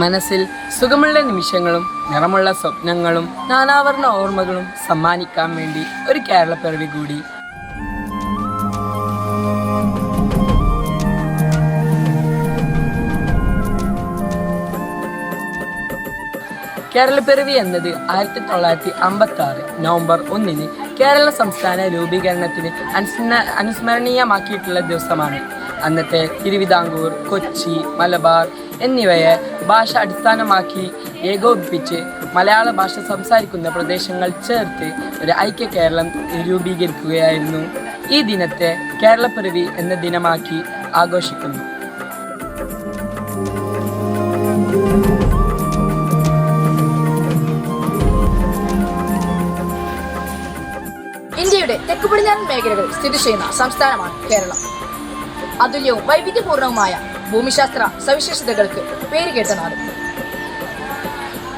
മനസ്സിൽ സുഖമുള്ള നിമിഷങ്ങളും നിറമുള്ള സ്വപ്നങ്ങളും നാനാവർണ്ണ ഓർമ്മകളും സമ്മാനിക്കാൻ വേണ്ടി ഒരു കേരളപ്പിറവി കൂടി. കേരളപ്പിറവി എന്നത് 1956 നവംബർ 1 കേരള സംസ്ഥാന രൂപീകരണത്തിന് അനുസ്മരണീയമാക്കിയിട്ടുള്ള ദിവസമാണ്. അന്നത്തെ തിരുവിതാംകൂർ, കൊച്ചി, മലബാർ എന്നിവയെ ഭാഷ അടിസ്ഥാനമാക്കി ഏകോപിപ്പിച്ച് മലയാള ഭാഷ സംസാരിക്കുന്ന പ്രദേശങ്ങൾ ചേർത്ത് ഒരു ഐക്യ കേരളം രൂപീകരിക്കുകയായിരുന്നു. ഈ ദിനത്തെ കേരളപ്പിറവി എന്ന ദിനമാക്കി ആഘോഷിക്കുന്നു. ഇന്ത്യയുടെ തെക്കു പടിഞ്ഞാറൻ മേഖലകൾ സ്ഥിതി ചെയ്യുന്ന സംസ്ഥാനമാണ് കേരളം. അതുല്യവും വൈവിധ്യപൂർണവുമായ ഭൂമിശാസ്ത്ര സവിശേഷതകൾക്ക് പേരുകേട്ട നാട്.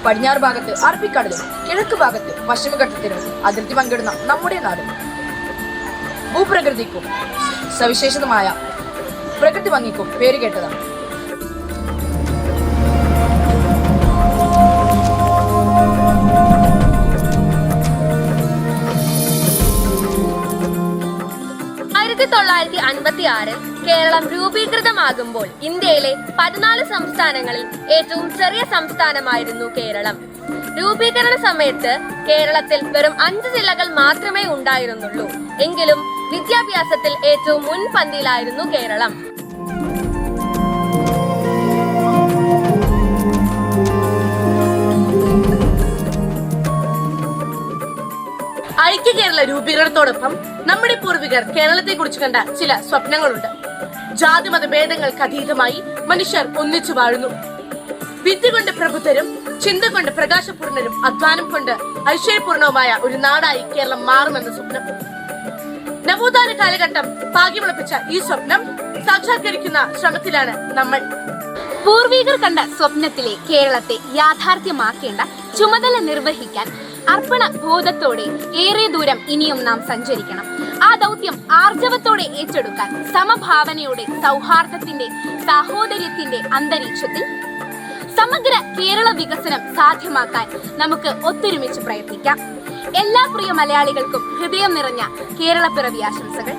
പടിഞ്ഞാറ് ഭാഗത്ത് അറബിക്കടലും കിഴക്ക് ഭാഗത്ത് പശ്ചിമഘട്ടത്തിനും അതിർത്തി പങ്കിടുന്ന നമ്മുടെ നാട് ഭൂപ്രകൃതിക്കും സവിശേഷമായ പ്രകൃതി ഭംഗിക്കും പേരുകേട്ടതാണ്. കേരളം രൂപീകൃതമാകുമ്പോൾ ഇന്ത്യയിലെ 14 സംസ്ഥാനങ്ങളിൽ ഏറ്റവും ചെറിയ സംസ്ഥാനമായിരുന്നു കേരളം. രൂപീകരണ സമയത്ത് കേരളത്തിൽ വെറും 5 ജില്ലകൾ മാത്രമേ ഉണ്ടായിരുന്നുള്ളൂ. എങ്കിലും വിദ്യാഭ്യാസത്തിൽ ഏറ്റവും മുൻപന്തിയിലായിരുന്നു കേരളം. ഐക്യ കേരള രൂപീകരണത്തോടൊപ്പം നമ്മുടെ പൂർവികർ കേരളത്തെ കുറിച്ച് കണ്ട ചില സ്വപ്നങ്ങളുണ്ട്. ജാതിമത ഭേദങ്ങൾക്ക് അതീതമായി മനുഷ്യർ ഒന്നിച്ചു വാഴുന്നു. വിദ്യ കൊണ്ട് പ്രബുദ്ധരും ചിന്ത കൊണ്ട് പ്രകാശപൂർണരും അധ്വാനം കൊണ്ട് ഐശ്വര്യപൂർണവുമായ ഒരു നാടായി കേരളം മാറുമെന്ന സ്വപ്നം. നവോത്ഥാന കാലഘട്ടം പാകിമുളപ്പിച്ച ഈ സ്വപ്നം സാക്ഷാത്കരിക്കുന്ന ശ്രമത്തിലാണ് നമ്മൾ. പൂർവികർ കണ്ട സ്വപ്നത്തിലെ കേരളത്തെ യാഥാർത്ഥ്യമാക്കേണ്ട ചുമതല നിർവഹിക്കാൻ അർപ്പണ ബോധത്തോടെ ഏറെ ദൂരം ഇനിയും നാം സഞ്ചരിക്കണം. ആ ദൗത്യം ആർജവത്തോടെ ഏറ്റെടുക്കാൻ സമഭാവനയോടെ സൗഹാർദ്ദത്തിന്റെ സാഹോദര്യത്തിന്റെ അന്തരീക്ഷത്തിൽ സമഗ്ര കേരള വികസനം സാധ്യമാക്കാൻ നമുക്ക് ഒത്തൊരുമിച്ച് പ്രയത്നിക്കാം. എല്ലാ പ്രിയ മലയാളികൾക്കും ഹൃദയം നിറഞ്ഞ കേരളപ്പിറവി ആശംസകൾ.